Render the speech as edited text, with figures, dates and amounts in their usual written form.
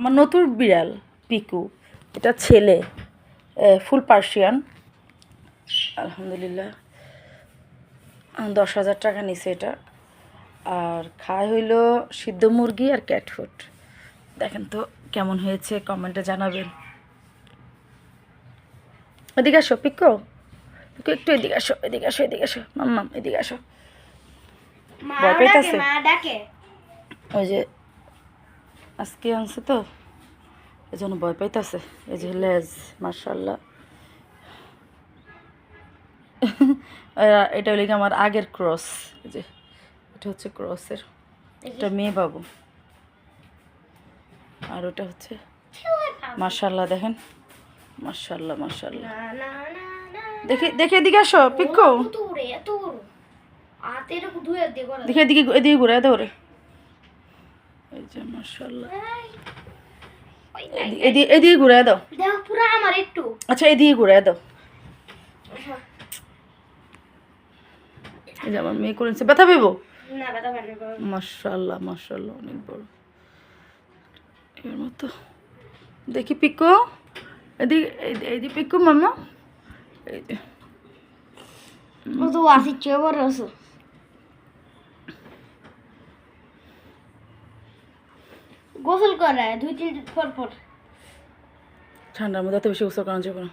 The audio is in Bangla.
আমার নতুন বিড়াল পিকু, এটা ছেলে, ফুল পার্সিয়ান। আলহামদুলিল্লাহ 10,000 টাকা নিছে এটা। আর খায় হইল সিদ্ধ মুরগি আর ক্যাট ফুড। দেখেন তো কেমন হয়েছে, কমেন্টে জানাবেন। এদিকে আসো পিকু, পিকু একটু এদিকে আসো, এদিকে আসো, এদিকে আসো মাম্মাম, এদিকে আসো। ভয় পাইতেছে, ওই যে আজকে আনছে তো এই জন্য ভয় পাইতেছে। এই যে লেজ মার্শাল্লাহ। এটা হলে আমার আগের ক্রস, এই যে এটা হচ্ছে ক্রসের, এটা মেয়ে বাবু। আর ওটা হচ্ছে মার্শাল্লাহ, দেখেন মার্শাল্লাহ মার্শাল্লাহ। দেখি দেখি এদিকে আসো পিকু, দেখি এদিকে, এদিকে ঘুরে দৌড়ে। এই যে মার্শাল্লাহ, এদিকে ঘুরে দাও। আচ্ছা এদিকে ঘুরে দাও। এই যে আমার মেয়ে করেছে, ব্যথা পেবো? মাশাআল্লাহ মাশাআল্লাহ, অনেক বড় এর মতো। দেখি পিকু, এদিকে এদিকে পিকু মামা, এই যে গোসল করে 2-3 দিন পর পর। ঠান্ডার মধ্যে এত বেশি গোসল করা যাবে না।